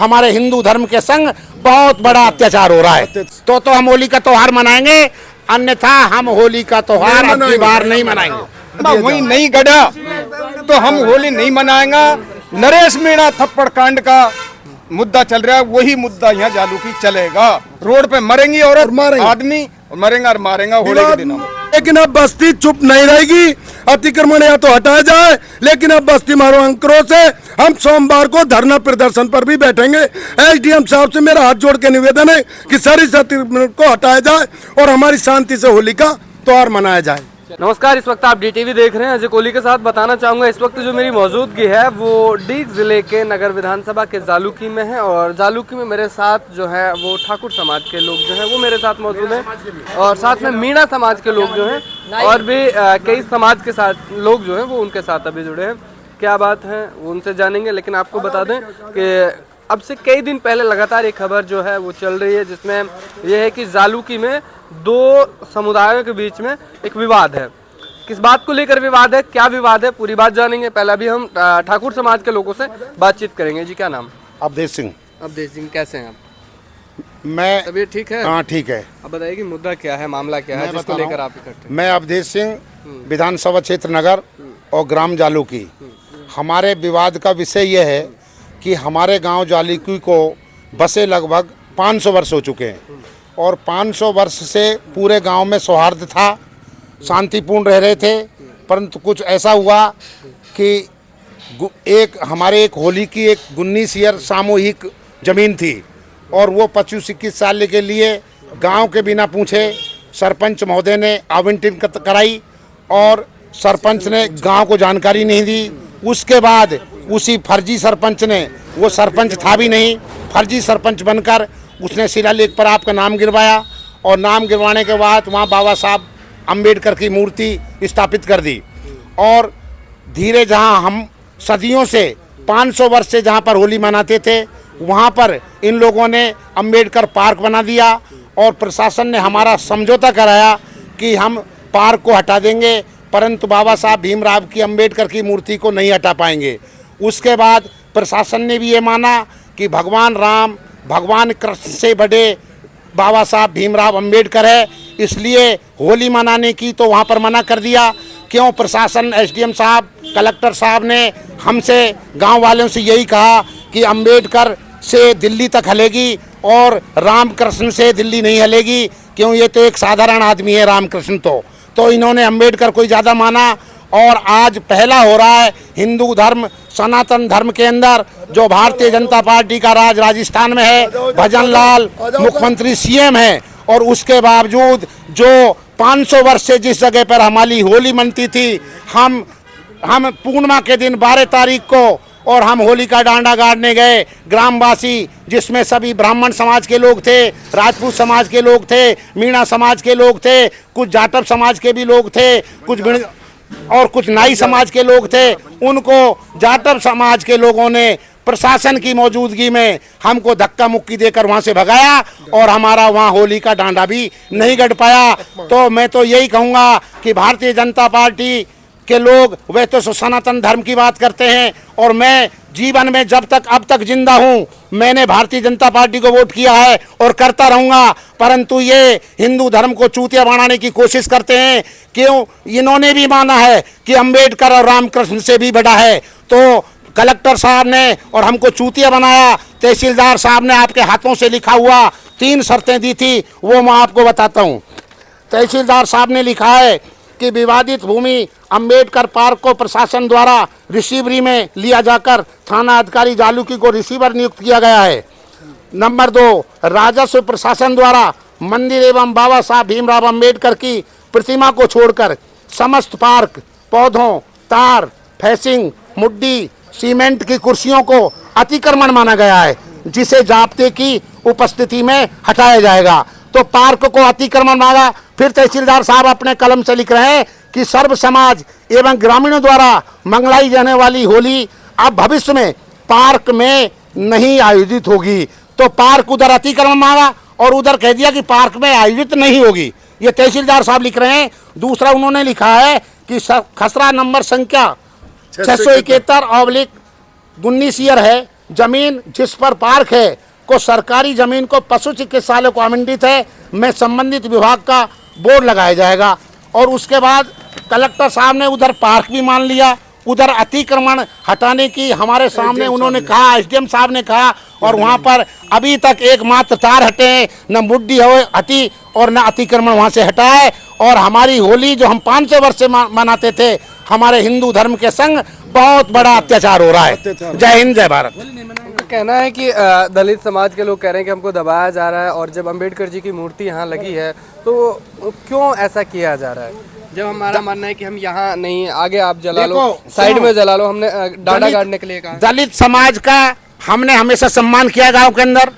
हमारे हिंदू धर्म के संग बहुत बड़ा अत्याचार हो रहा है। तो हम होली का त्योहार मनाएंगे, अन्यथा हम होली का त्योहार अब की बार नहीं मनाएंगे। वही नहीं गढ़ा तो हम होली नहीं मनाएंगे। नरेश मीणा थप्पड़ कांड का मुद्दा चल रहा है, वही मुद्दा यहाँ जालूकी चलेगा। रोड पे मरेंगी औरत आदमी, मरेंगे और मारेंगे होली के दिन। लेकिन अब बस्ती चुप नहीं रहेगी। अतिक्रमण या तो हटाया जाए, लेकिन अब बस्ती मारो अंकरों से हम सोमवार को धरना प्रदर्शन पर भी बैठेंगे। एसडीएम साहब से मेरा हाथ जोड़ के निवेदन है कि सर इस अतिक्रमण को हटाया जाए और हमारी शांति से होली का त्योहार मनाया जाए। नमस्कार, इस वक्त आप डीटीवी देख रहे हैं। अजय कोहली के साथ बताना चाहूँगा इस वक्त जो मेरी मौजूदगी है वो डीग ज़िले के नगर विधानसभा के जालूकी में है और जालूकी में मेरे साथ जो है वो ठाकुर समाज के लोग जो हैं वो मेरे साथ मौजूद हैं और साथ में मीणा समाज के लोग जो हैं और भी कई समाज के साथ लोग जो हैं वो उनके साथ अभी जुड़े हैं। क्या बात है वो उनसे जानेंगे, लेकिन आपको बता दें कि अब से कई दिन पहले लगातार एक खबर जो है वो चल रही है जिसमें यह है कि जालूकी में दो समुदायों के बीच में एक विवाद है। किस बात को लेकर विवाद है, क्या विवाद है, पूरी बात जानेंगे। पहले भी हम ठाकुर समाज के लोगों से बातचीत करेंगे। जी क्या नाम? अवधेश सिंह। अवधेश सिंह, कैसे हैं आप? मैं तबीयत ठीक है? हाँ ठीक है। अब बताइए कि मुद्दा क्या है, मामला क्या है जिसको लेकर आप इकट्ठे? मैं अवधेश सिंह, विधानसभा क्षेत्र नगर और ग्राम जालूकी। हमारे विवाद का विषय यह है कि हमारे गांव जालूकी को बसे लगभग 500 वर्ष हो चुके हैं और 500 वर्ष से पूरे गांव में सौहार्द था, शांतिपूर्ण रह रहे थे। परंतु कुछ ऐसा हुआ कि हमारे एक होली की एक 19 ईयर सामूहिक ज़मीन थी और वो 25-21 साल के लिए गांव के बिना पूछे सरपंच महोदय ने आवंटन कराई और सरपंच ने गांव को जानकारी नहीं दी। उसके बाद उसी फर्जी सरपंच ने, वो सरपंच था भी नहीं, फर्जी सरपंच बनकर उसने शिलालेख पर आपका नाम गिरवाया और नाम गिरवाने के बाद वहाँ बाबा साहब अम्बेडकर की मूर्ति स्थापित कर दी और धीरे जहाँ हम सदियों से 500 वर्ष से जहाँ पर होली मनाते थे वहाँ पर इन लोगों ने अम्बेडकर पार्क बना दिया और प्रशासन ने हमारा समझौता कराया कि हम पार्क को हटा देंगे, परंतु बाबा साहब भीमराव की अम्बेडकर की मूर्ति को नहीं हटा पाएंगे। उसके बाद प्रशासन ने भी ये माना कि भगवान राम, भगवान कृष्ण से बड़े बाबा साहब भीमराव अम्बेडकर है, इसलिए होली मनाने की तो वहाँ पर मना कर दिया। क्यों? प्रशासन, एसडीएम साहब, कलेक्टर साहब ने हमसे, गांव वालों से यही कहा कि अम्बेडकर से दिल्ली तक हलेगी और रामकृष्ण से दिल्ली नहीं हलेगी। क्यों? ये तो एक साधारण आदमी है रामकृष्ण। तो इन्होंने अम्बेडकर को ज़्यादा माना और आज पहला हो रहा है हिंदू धर्म, सनातन धर्म के अंदर जो भारतीय जनता पार्टी का राज राजस्थान में है, भजन लाल मुख्यमंत्री सीएम है और उसके बावजूद जो 500 वर्ष से जिस जगह पर हमारी होली मनती थी, हम पूर्णिमा के दिन 12 तारीख को और हम होली का डांडा गाड़ने गए, ग्रामवासी जिसमें सभी ब्राह्मण समाज के लोग थे, राजपूत समाज के लोग थे, मीणा समाज के लोग थे, कुछ जाटव समाज के भी लोग थे, कुछ नाई समाज के लोग थे। उनको जाटव समाज के लोगों ने प्रशासन की मौजूदगी में हमको धक्का मुक्की देकर वहां से भगाया और हमारा वहां होली का डांडा भी नहीं गड़ पाया। तो मैं तो यही कहूँगा कि भारतीय जनता पार्टी के लोग वे तो सनातन धर्म की बात करते हैं और मैं जीवन में जब तक अब तक जिंदा हूँ मैंने भारतीय जनता पार्टी को वोट किया है और करता रहूँगा। परंतु ये हिंदू धर्म को चूतिया बनाने की कोशिश करते हैं। क्यों? इन्होंने भी माना है कि अम्बेडकर और रामकृष्ण से भी बड़ा है। तो कलेक्टर साहब ने और हमको चूतिया बनाया। तहसीलदार साहब ने आपके हाथों से लिखा हुआ 3 शर्तें दी थी, वो मैं आपको बताता हूँ। तहसीलदार साहब ने लिखा है कि विवादित भूमि अम्बेडकर पार्क को प्रशासन द्वारा रिसीवरी में लिया जाकर थाना अधिकारी जालूकी को रिसीवर नियुक्त किया गया है। नंबर 2, राजस्व प्रशासन द्वारा मंदिर एवं बाबा साहब भीमराव अम्बेडकर की प्रतिमा को छोड़कर समस्त पार्क, पौधों, तार, फेंसिंग, मुड्डी, सीमेंट की कुर्सियों को अतिक्रमण माना गया है, जिसे जाब्ते की उपस्थिति में हटाया जाएगा। तो पार्क को अतिक्रमण मांगा। फिर तहसीलदार साहब अपने कलम से लिख रहे हैं कि सर्व समाज एवं ग्रामीणों द्वारा मंगलाई जाने वाली होली अब भविष्य में पार्क में नहीं आयोजित होगी। तो पार्क उधर अतिक्रमण मांगा और उधर कह दिया कि पार्क में आयोजित नहीं होगी। ये तहसीलदार साहब लिख रहे हैं। दूसरा उन्होंने लिखा है कि खसरा नंबर संख्या 671/19 ईयर है जमीन जिस पर पार्क है को सरकारी जमीन को पशु चिकित्सालय को आवंटित है, में संबंधित विभाग का बोर्ड लगाया जाएगा। और उसके बाद कलेक्टर साहब ने उधर पार्क भी मान लिया, उधर अतिक्रमण हटाने की हमारे सामने उन्होंने कहा, एसडीएम साहब ने कहा, और वहाँ पर अभी तक एकमात्र तार हटे हैं, न मुड्डी हटी और न अतिक्रमण वहाँ से हटा है। और हमारी होली जो हम 500 वर्ष से मनाते थे, हमारे हिंदू धर्म के संग बहुत बड़ा अत्याचार हो रहा है। जय हिंद, जय भारत। उनका कहना है कि दलित समाज के लोग कह रहे हैं कि हमको दबाया जा रहा है, और जब अंबेडकर जी की मूर्ति यहाँ लगी है तो क्यों ऐसा किया जा रहा है? जब हमारा मानना है कि हम यहाँ नहीं, आगे आप जला लो, साइड में जला लो, हमने डांडा गाड़ने के लिए कहा। दलित समाज का हमने हमेशा सम्मान किया गांव के अंदर।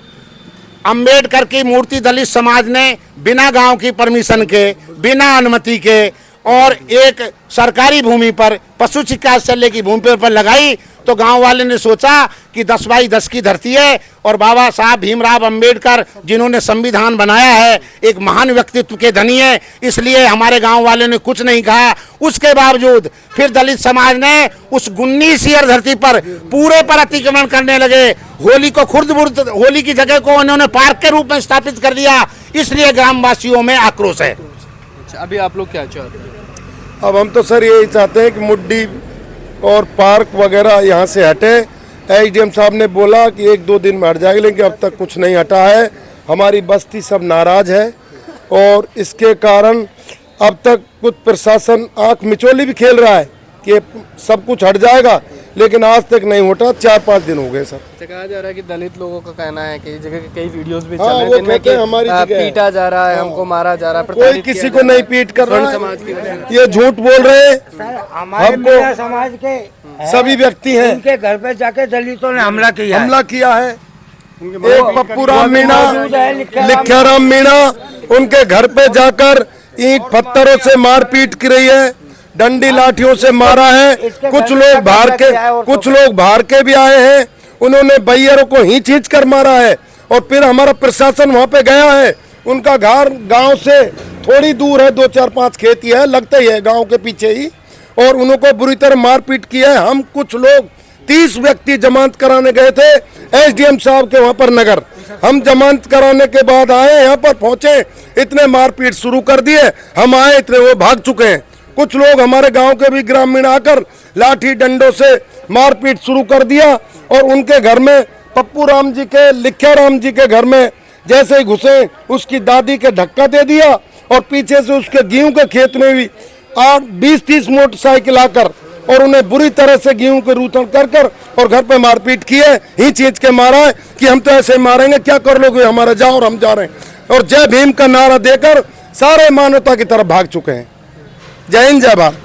अंबेडकर की मूर्ति दलित समाज ने बिना गांव की परमिशन के, बिना अनुमति के और एक सरकारी भूमि पर, पशु चिकित्सालय की भूमि पर लगाई, तो गांव वाले ने सोचा कि 10 बाई 10 की धरती है और बाबा साहब भीमराव अंबेडकर जिन्होंने संविधान बनाया है, एक महान व्यक्तित्व के धनी है, इसलिए हमारे गांव वाले ने कुछ नहीं कहा। उसके बावजूद फिर दलित समाज ने उस 19 ईयर धरती पर पूरे पर अतिक्रमण करने लगे। होली को खुर्द-बुर्द, होली की जगह को उन्होंने पार्क के रूप में स्थापित कर दिया, इसलिए ग्रामवासियों में आक्रोश है। अभी आप लोग क्या चाहते हैं? अब हम तो सर यही चाहते हैं कि मुड्डी और पार्क वगैरह यहाँ से हटे। एसडीएम साहब ने बोला कि 1-2 दिन में हट जाएगा, लेकिन अब तक कुछ नहीं हटा है। हमारी बस्ती सब नाराज है और इसके कारण अब तक कुछ प्रशासन आंख मिचोली भी खेल रहा है कि सब कुछ हट जाएगा, लेकिन आज तक नहीं हटा। 4-5 दिन हो गए सर। कहा जा रहा है कि दलित लोगों का कहना है कि जगह के कई वीडियोस भी हाँ, चल रहे वो हैं जिनमें कहते हैं हमारी जगह है। पीटा जा रहा है, हमको मारा जा रहा है, कोई प्रताड़ित किसी किया को जा रहा नहीं पीट कर रहा स्वर्ण है, समाज की वजह से। ये झूठ बोल रहे हैं। हमारे हमको मीणा समाज के सभी व्यक्ति हैं, उनके घर पे जाके दलितों ने हमला किया है। हमला किया है। एक पप्पू राम मीणा, मौजूद है, लिख्याराम मीणा, उनके घर पे जाकर ईंट पत्थरों से मारपीट की रही है, डंडी लाठियों से मारा है। कुछ लोग बाहर के भी आए हैं, उन्होंने बैयरों को खींच खींच कर मारा है। और फिर हमारा प्रशासन वहाँ पे गया है, उनका घर गांव से थोड़ी दूर है, 2-4-5 खेती है, लगता ही है गांव के पीछे ही, और उनको बुरी तरह मारपीट की है। हम कुछ लोग 30 व्यक्ति जमानत कराने गए थे एसडीएम साहब के वहाँ पर नगर। हम जमानत कराने के बाद आए, यहाँ पर पहुँचे, इतने मारपीट शुरू कर दिए। हम आए, इतने वो भाग चुके हैं। कुछ लोग हमारे गांव के भी ग्रामीण आकर लाठी डंडों से मारपीट शुरू कर दिया। और उनके घर में, पप्पू राम जी के, लिख्याराम जी के घर में जैसे ही घुसे, उसकी दादी के धक्का दे दिया और पीछे से उसके गेहूं के खेत में भी 20-30 मोटरसाइकिल आकर और उन्हें बुरी तरह से गेहूं के रूतन कर और घर पे मारपीट की है। खींच के मारा है कि हम तो ऐसे ही मारेंगे, क्या कर लोगे हमारा, जाओ, और हम जा रहे हैं। और जय भीम का नारा देकर सारे मानवता की तरफ भाग चुके हैं। जय हिंद, जय भारत।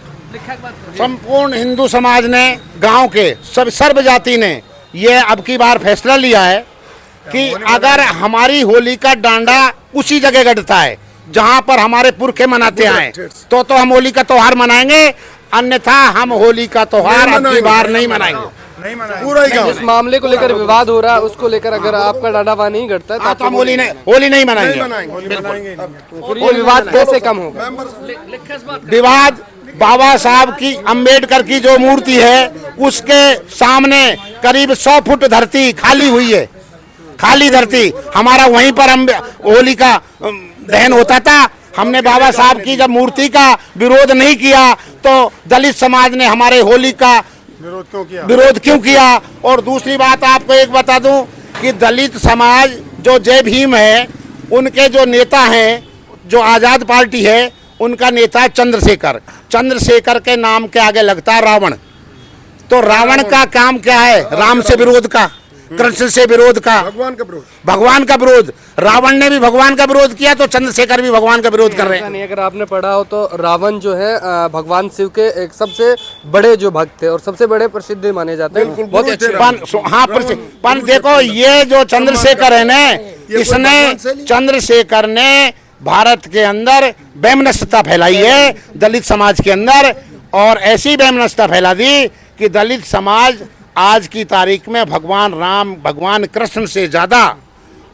संपूर्ण हिंदू समाज ने, गांव के सब सर्व जाति ने ये अब की बार फैसला लिया है कि अगर हमारी होली का डांडा उसी जगह गढ़ता है जहां पर हमारे पुरखे मनाते आए, तो हम होली का त्योहार मनाएंगे, अन्यथा हम होली का त्योहार अब की बार नहीं मनाएंगे। पूरा ही गाँव जिस मामले को लेकर विवाद हो रहा है उसको लेकर अगर आपका डांडा वहाँ नहीं घटता है तो हम होली नहीं मनाएंगे। ये विवाद कैसे कम होगा? विवाद बाबा साहब की, अंबेडकर की जो मूर्ति है उसके सामने करीब 100 फुट धरती खाली हुई है, खाली धरती। हमारा वहीं पर होली का दहन होता था। हमने बाबा साहब की जब मूर्ति का विरोध नहीं किया तो दलित समाज ने हमारे होली का विरोध क्यों किया? और दूसरी बात आपको एक बता दूं कि दलित समाज जो जय भीम है, उनके जो नेता हैं, जो आज़ाद पार्टी है, उनका नेता है चंद्रशेखर। चंद्रशेखर के नाम के आगे लगता है रावण। तो रावण का काम क्या है? राम से विरोध का, कृष्ण से विरोध का, भगवान का विरोध। रावण ने भी भगवान का विरोध किया तो चंद्रशेखर भी भगवान का विरोध कर रहे हैं। नहीं, अगर आपने पढ़ा हो तो रावण जो है भगवान शिव के एक सबसे बड़े जो भक्त थे और सबसे बड़े प्रसिद्ध माने जाते हैं। बहुत अच्छे। पर देखो, ये जो चंद्रशेखर है ना, इसने, चंद्रशेखर ने भारत के अंदर वैमनस्यता फैलाई है दलित समाज के अंदर, और ऐसी वैमनस्यता फैला दी कि दलित समाज आज की तारीख में भगवान राम, भगवान कृष्ण से ज़्यादा,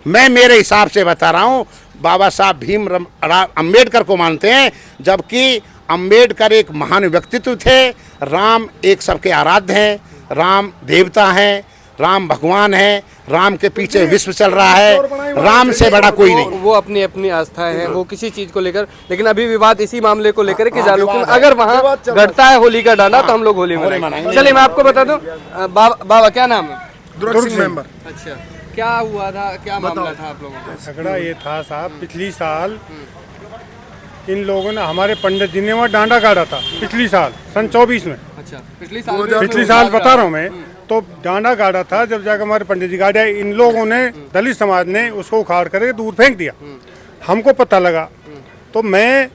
मैं मेरे हिसाब से बता रहा हूँ, बाबा साहब भीम अंबेडकर को मानते हैं। जबकि अंबेडकर एक महान व्यक्तित्व थे, राम एक सबके आराध्य हैं, राम देवता हैं, राम भगवान है, राम के पीछे विश्व चल रहा है, राम से बड़ा कोई नहीं। वो अपनी अपनी आस्था है, वो किसी चीज को लेकर, लेकिन अभी विवाद इसी मामले को लेकर है कि जालूकी में अगर वहाँ घटता है होली का डांडा तो हम लोग होली मनाएंगे। चलिए मैं आपको बता दूं, बाबा क्या नाम है? दुर्ग मेंबर। अच्छा, क्या हुआ था, क्या मामला था आप लोगों का? झगड़ा ये था साहब, पिछली साल इन लोगों ने, हमारे पंडित जी ने वहाँ डांडा गाड़ा था पिछली साल सन 24 में। अच्छा, पिछली साल बता रहा हूँ मैं, तो डांडा गाड़ा था। जब जाकर हमारे पंडित जी गाड़ा, इन लोगों ने, दलित समाज ने उसको उखाड़ कर दूर फेंक दिया। हमको पता लगा तो मैं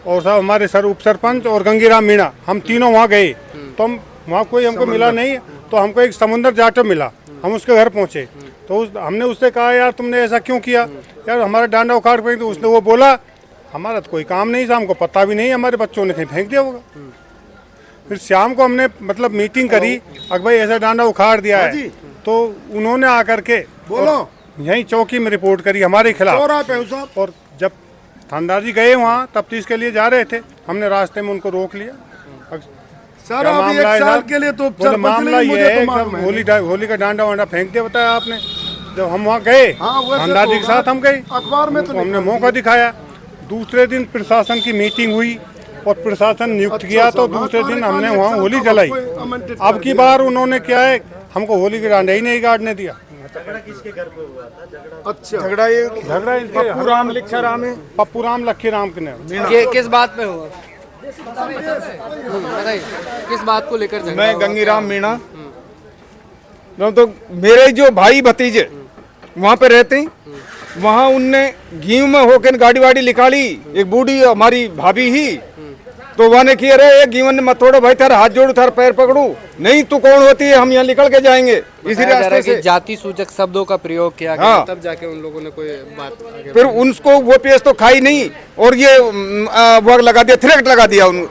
और साहब हमारे सर उप सरपंच और गंगीराम मीणा, हम तीनों वहाँ गए। तो हम वहाँ कोई हमको मिला नहीं, तो हमको एक समुंदर जाटव मिला। हम उसके घर पहुँचे तो हमने उससे कहा यार तुमने ऐसा क्यों किया, यार हमारा डांडा उखाड़ फेंक। तो उसने वो बोला हमारा तो कोई काम नहीं था, हमको पता भी नहीं, हमारे बच्चों ने कहीं फेंक दिया होगा। फिर शाम को हमने मतलब मीटिंग करी, अगर भाई ऐसा डांडा उखाड़ दिया है, तो उन्होंने आकर के बोलो यहीं चौकी में रिपोर्ट करी हमारे खिलाफ। और जब थानेदार जी गए वहाँ तफ्तीश के लिए जा रहे थे, हमने रास्ते में उनको रोक लिया। सर अभी एक साल के लिए तो मामला ये है कि होली का डांडा वांडा फेंक दिया, बताया आपने। जब हम वहाँ गए थानेदार जी के साथ हम गए, अखबार में तो हमने मौका दिखाया। दूसरे दिन प्रशासन की मीटिंग हुई और प्रशासन नियुक्त किया, तो दूसरे दिन हमने वहाँ होली जलाई। अब की बार उन्होंने क्या है, हमको होली के डांडा ही नहीं गाड़ने दिया। अच्छा झगड़ा पप्पू राम लक्ष्य राम है, पप्पू राम लक्ष्य राम के किस बात पे हुआ? बताइए, किस बात को लेकर झगड़ा मैं हुआ? गंगीराम मीणा, तो मेरे जो भाई भतीजे वहाँ पे रहते हैं, वहाँ उनने घी में होकर गाड़ी वाड़ी निकाली। एक बूढ़ी हमारी भाभी ही, तो वहाँ ने किया रे गीवन मत तोड़ो भाई, थार हाथ जोड़ू, थार पैर पकड़ू, नहीं तू कौन होती है, हम यहाँ निकल के जाएंगे। इसी रास्ते से जाति सूचक शब्दों का प्रयोग किया गया, हाँ। तब जाके उन लोगों ने कोई बात आगे फिर उनको वो पेश तो खाई नहीं, और ये वो लगा दिया, थ्रेट लगा दिया उन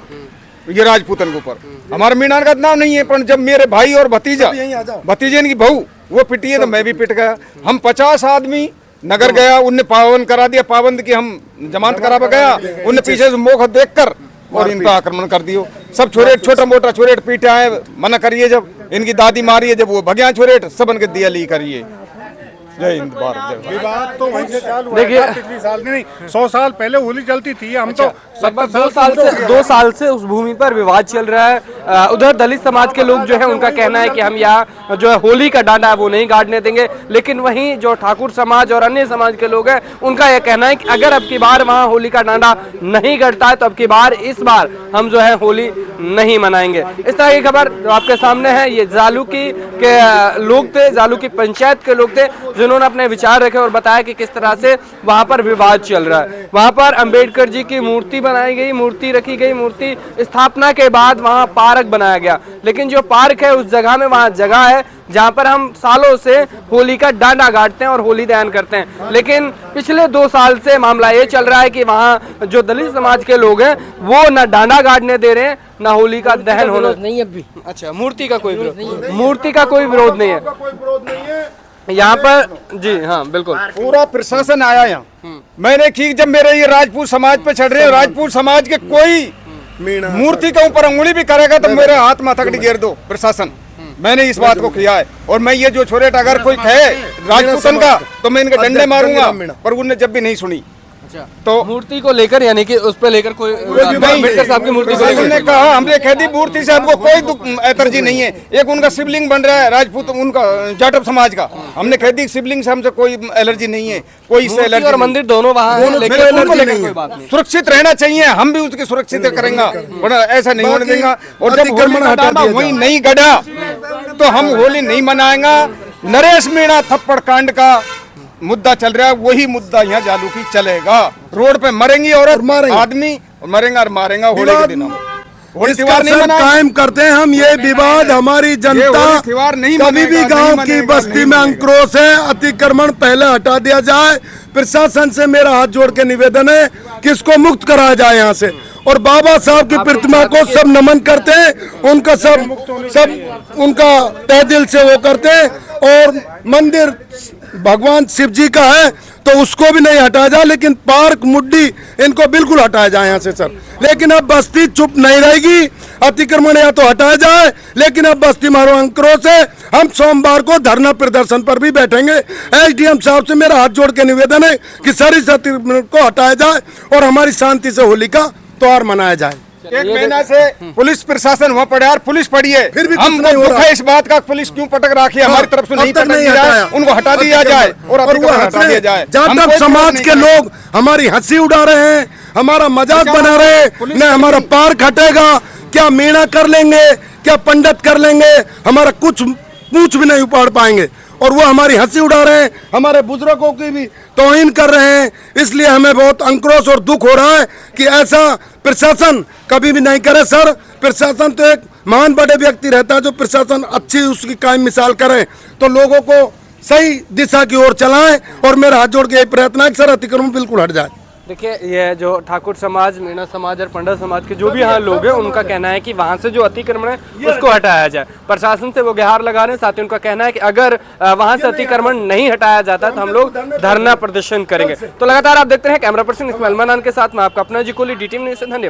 ये राजपूतन के ऊपर। हमारा मीणा का नाम नहीं है, पर जब मेरे भाई और भतीजे की बहू वो पिटी है तो मैं भी पिट गया। हम 50 आदमी नगर गया, उनने पाबंद करा दिया, पाबंद की हम जमानत करा गया, उनने पीछे से मोह देखकर और इनका आक्रमण कर दियो। सब छोरे छोटा मोटा छोरे पीटे आए, मना करिए, जब इनकी दादी मारी है, जब वो भगया छोरे सब इनके दिया ली करिए। जय हिंद, भारत जय। विवाद तो वहीं से चालू हुआ था, पिछली साल नहीं 100 साल पहले होली चलती थी। हम तो लगभग 2 साल से उस भूमि पर विवाद चल रहा है। उधर दलित समाज के लोग जो है उनका कहना है कि हम यहाँ जो है होली का डांडा है वो नहीं गाड़ने देंगे, लेकिन वहीं जो ठाकुर समाज और अन्य समाज के लोग हैं उनका यह कहना है कि अगर अब की बार वहाँ होली का डांडा नहीं गड़ता है तो अब की बार इस बार हम जो है होली नहीं मनाएंगे। इस तरह की खबर आपके सामने है। ये जालूकी के लोग थे, जालूकी पंचायत के लोग थे, जिन्होंने अपने विचार रखे और बताया कि किस तरह से वहाँ पर विवाद चल रहा है। वहाँ पर अंबेडकर जी की मूर्ति बनाई गई, मूर्ति रखी गई, मूर्ति स्थापना के बाद वहाँ पार्क बनाया गया, लेकिन जो पार्क है उस जगह में वहाँ जगह है जहाँ पर हम सालों से होली का डांडा गाड़ते हैं और होली दहन करते हैं। लेकिन पिछले 2 साल से मामला ये चल रहा है कि वहाँ जो दलित समाज के लोग हैं वो न डांडा गाड़ने दे रहे हैं न होली का दहन होना नहीं अभी। अच्छा, मूर्ति का कोई विरोध नहीं है, मूर्ति का कोई विरोध नहीं है यहाँ पर जी। हाँ बिल्कुल, पूरा प्रशासन आया यहाँ। मैंने की जब मेरे ये राजपूत समाज पे चढ़ रहे, राजपूत समाज के कोई मूर्ति के ऊपर अंगुली भी करेगा तो मेरे हाथ में हथकड़ी गिर दो प्रशासन। मैंने इस बात को किया है, और मैं ये जो छोरे अगर कोई कहे राजपूतन का तो मैं इनके डंडे मारूंगा, पर उन्होंने जब भी नहीं सुनी। तो मूर्ति को लेकर यानी कि उस पर लेकर कोई अम्बेडकर साहब की मूर्ति को हमने कहा, हमने कह दी मूर्ति से हमको कोई एतर्जी नहीं है। एक उनका शिवलिंग बन रहा है राजपूत उनका जाटव समाज का, हमने कह दी शिवलिंग से हमसे कोई एलर्जी नहीं है, कोई इससे एलर्जी और मंदिर दोनों वहाँ हैं, लेकिन उनको लेकर कोई बात नहीं। सुरक्षित रहना चाहिए, हम भी उसकी सुरक्षित करेंगे, वरना ऐसा नहीं होने देंगे। और जब होली का डांडा वहीं नहीं गड़ा तो हम होली नहीं मनाएंगे। नरेश मीणा थप्पड़ कांड का मुद्दा चल रहा है, वही मुद्दा यहाँ जालूकी चलेगा। रोड पे मरेंगी औरत आदमी, मरेंगे और मारेंगे होली के दिन। इसका सर कायम करते हैं हम। ये विवाद हमारी जनता कभी भी गांव की बस्ती में आक्रोश है, अतिक्रमण पहले हटा दिया जाए। प्रशासन से मेरा हाथ जोड़ के निवेदन है कि इसको मुक्त कराया जाए यहाँ से। और बाबा साहब की प्रतिमा को सब नमन करते हैं, उनका सब उनका तहे दिल से वो करते हैं। और मंदिर भगवान शिव जी का है तो उसको भी नहीं हटाया जाए, लेकिन पार्क मुड्डी इनको बिल्कुल हटाया जाए यहाँ से सर। लेकिन अब बस्ती चुप नहीं रहेगी। अतिक्रमण या तो हटाया जाए, लेकिन अब बस्ती मारो अंकरों से हम सोमवार को धरना प्रदर्शन पर भी बैठेंगे। एसडीएम साहब से मेरा हाथ जोड़ के निवेदन है कि सर इस अतिक्रमण को हटाया जाए और हमारी शांति से होली का त्योहार मनाया जाए। एक महीना से पुलिस प्रशासन वहाँ पड़े यार, पुलिस पड़ी है, फिर भी हम कुछ नहीं हो दुख रहा। है इस बात का, पुलिस क्यों पटक रखी है हमारी तरफ से, नहीं अब तक पटक नहीं दिया जाए, हटाया। उनको हटा दिया जाए और वो हटा दिया जाए। जब हम तक कोई समाज नहीं के करेंगे। लोग हमारी हंसी उड़ा रहे हैं, हमारा मजाक बना रहे हैं, पुलिस न हमारा पार खटेगा, क्या मीणा कर लेंगे, क्या पंडित कर लेंगे, हमारा कुछ पूछ भी नहीं उपाड़ पाएंगे। और वो हमारी हंसी उड़ा रहे हैं, हमारे बुजुर्गों की भी तौहीन कर रहे हैं। इसलिए हमें बहुत आक्रोश और दुख हो रहा है कि ऐसा प्रशासन कभी भी नहीं करे। सर, प्रशासन तो एक महान बड़े व्यक्ति रहता है, जो प्रशासन अच्छी उसकी कायम मिसाल करें तो लोगों को सही दिशा की ओर चलाएं। और मेरा हाथ जोड़ के यही प्रयत्न है कि सर अतिक्रमण बिल्कुल हट जाए। देखिए, ये जो ठाकुर समाज, मीणा समाज और पंडित समाज के जो भी यहाँ लोग हैं, उनका कहना है कि वहाँ से जो अतिक्रमण है उसको हटाया जाए। प्रशासन से वो गुहार लगा रहे हैं। साथ ही उनका कहना है कि अगर वहाँ से अतिक्रमण नहीं हटाया जाता तो हम लोग धरना प्रदर्शन करेंगे। तो लगातार आप देखते हैं, कैमरा पर्सन इस्माइल मनान के साथ मैं आपका अपना जी कोहली, DTV न्यूज़ से, धन्यवाद।